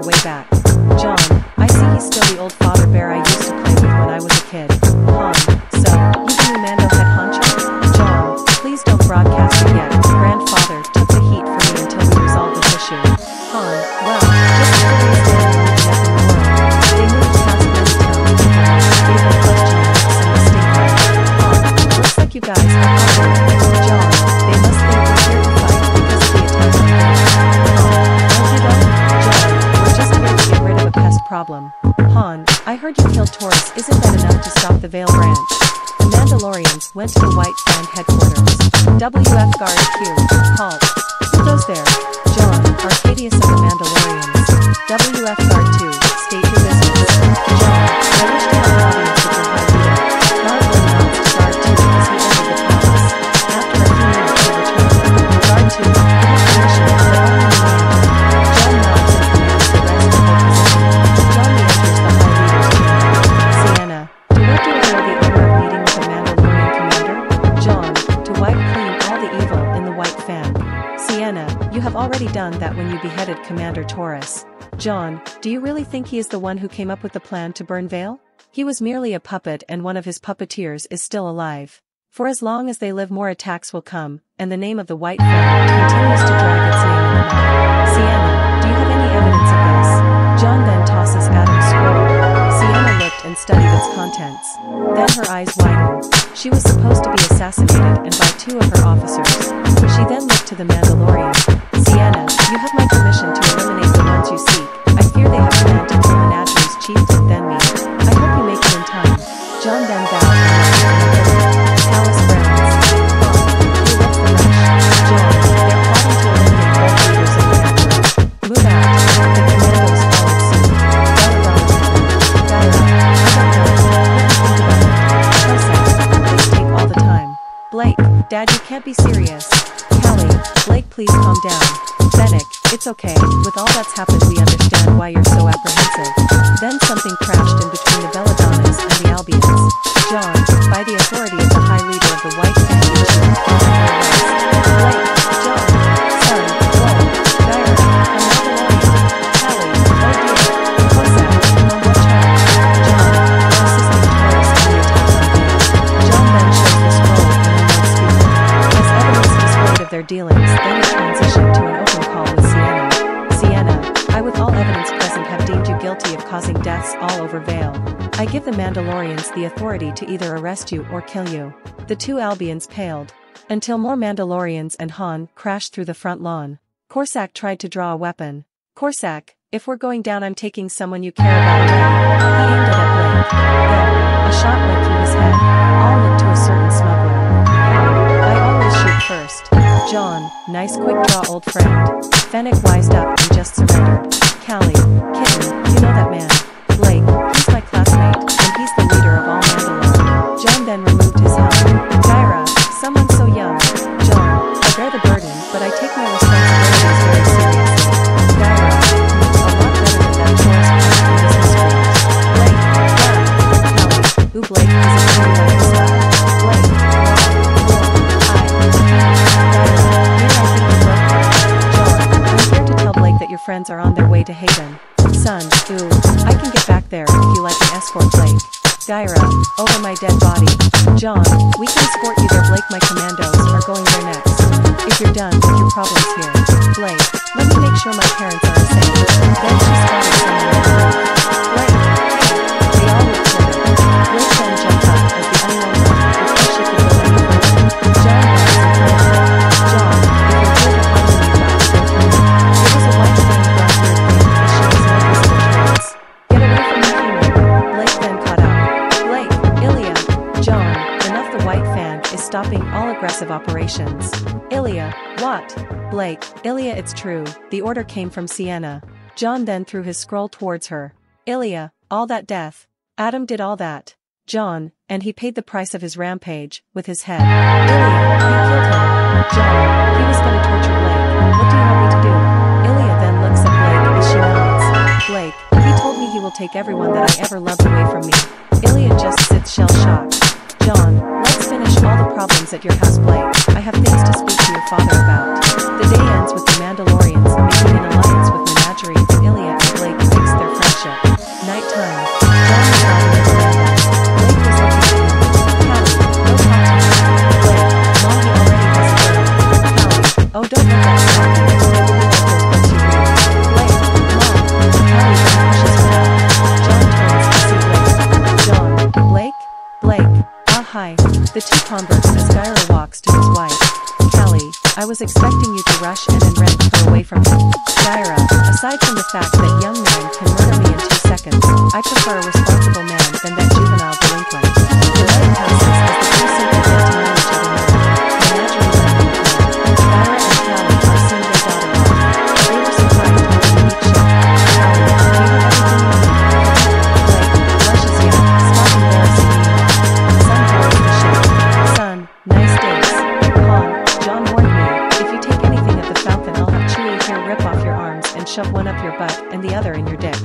way back. John, I see he's still the old father bear I used to play with when I was a kid. Han, so, you the new Mando head honcho? John, please don't broadcast it yet. Grandfather took the heat for me until we resolve this issue. Han, well, just as the days did moving up in the world, they moved past Benstown, Able Questionnaires, and the Stingray. Han, looks like you guys have operated. John, they must think we're here to fight because of the attack on Vale. Han, don't you know? John, we're just here to get rid of a pest problem. Han, I heard you killed Taurus. Isn't that enough to stop the Vale branch? The Mandalorians went to the White Fang headquarters. WF Guard Q, halt. Who goes there? John, Arcadius of the Mandalorians. WF Guard 2, state your business. John, I wish to have an audience with your high leader. Marvel announced to Guard 2 as he entered the palace. After a few minutes he returned. Guard 2, give us permission to let all in the land. John nods and commands the rest to hold position. John re-enters the high leader's chamber. Sienna, to what do I owe the honor of meeting with the Mandalorian commander? John, to wipe clean all the evil in the White Fang. Sienna, you have already done that when you beheaded Commander Taurus. John, do you really think he is the one who came up with the plan to burn Vale? He was merely a puppet and one of his puppeteers is still alive. For as long as they live more attacks will come, and the name of the White Fang continues to drag its name in the mud. Sienna, do you have any evidence of this? John then tosses Adam's scroll. Sienna looked and studied its contents. Then her eyes widened. She was supposed to be assassinated and by two of her officers. She then looked to the Mandalorian. Sienna, you have my permission to eliminate the ones you seek. I fear they have planned to kill Menageries chieftain then me. I hope you make it in time. John then bowed and left in the building. Palace grounds. He left the rush. John, they're plotting to eliminate both leaders of the Emperor. Move out. The commandos followed suit. Diana, I don't know. What do you think about it? Cossack, please take all the time. Blake, Dad, you can't be serious. Callie, Blake, please calm down. Fennec, it's okay. With all that's happened we understand why you're so apprehensive. Then something crashed in between the Belladonnas and the Albions. John, by the authority of the High Leader of the White Fang Legion, Blake, John, son, Will, Diana, a Mandalorian, Callie, oh dear, Cossack, on what charge? John, for assisting Taurus in the attack on Vale. John then shows the scroll and a loudspeaker. As evidence displayed of their dealings, then it transitioned to an open call with Sienna. Sienna, I with all evidence present have deemed you guilty of causing deaths all over Vale. I give the Mandalorians the authority to either arrest you or kill you. The two Albions paled. Until more Mandalorians and Han crashed through the front lawn. Corsac tried to draw a weapon. Corsac, if we're going down I'm taking someone you care about away. He aimed it at Blake. Then, a shot went through his head. All looked to a certain smuggler. I always shoot first. John, nice quick draw old friend. Fennec wised up and just surrendered. Callie, kitten, you know that man. Blake, he's my classmate, and he's the leader of all Mandalore. John then removed his helmet. Gyra, someone so young. John, I bear the burden, but I take my responsibilities very seriously. Gyra, a lot better than that Taurus plan for this mystery. Blake, yeah. Callie, who Blake is a pretty like his dad. Blake, your friends are on their way to Haven. Son, ooh, I can get back there if you let me escort Blake. Gyra, over my dead body. John, we can escort you there. Blake, my commandos are going there next. If you're done with your problems here. Blake, let me make sure my parents are safe. Then she spotted someone in the room. Blake, hey, they all looked for her. Blake then jumped up as the unknown one before she could go any further. John was in front of her. John, if you're here to harm me, you got to go through me. It was a white thing brought weird thing as she was no visible trance. Get away from me, human. Blake then caught up. Blake, Ilya, John, enough. The White Fang is stopping all aggressive operations. Ilya, what? Blake, Ilya, it's true, the order came from Sienna. John then threw his scroll towards her. Ilya, all that death. Adam did all that. John, and he paid the price of his rampage, with his head. Ilya, you killed him. John, he was gonna torture Blake. What do you want me to do? Ilya then looks at Blake as she nods. Blake, he told me he will take everyone that I ever loved away from me. Ilya just sits shell-shocked. John, let's finish all the problems at your house, Blake. I have things to speak to your father about. The day ends with the Mandalorians making an alliance with Menagerie and Ilya and Blake converse as Gyra walks to his wife. Callie, I was expecting you to rush in and rent her away from him. Gyra, aside from the fact that young man can murder me in 2 seconds, I prefer a responsible man than that juvenile delinquent. The right houses as the two simply get to know each other more. Imagine something cool. Gyra and Callie are soon their daughter-in-law. They were surprised when they meet ship. Callie, do you have everything you need? Blake, rushes in, spot embarrassing email. Son boards the ship. Son, nice days. Han, John warned me, if you take anything at the fountain I'll have Chewie here rip off your arms and shove one up your butt and the other in your dick.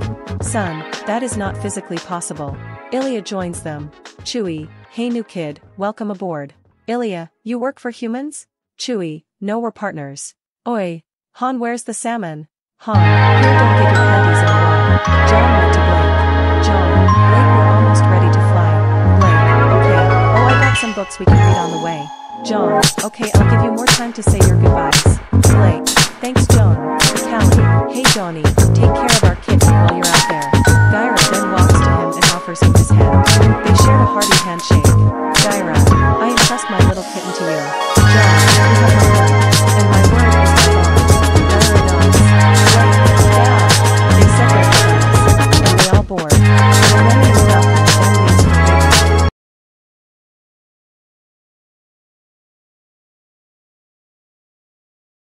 Son, that is not physically possible. Ilya joins them. Chewie, hey new kid, welcome aboard. Ilya, you work for humans? Chewie, no we're partners. Oi. Han, where's the salmon? Han, here don't get your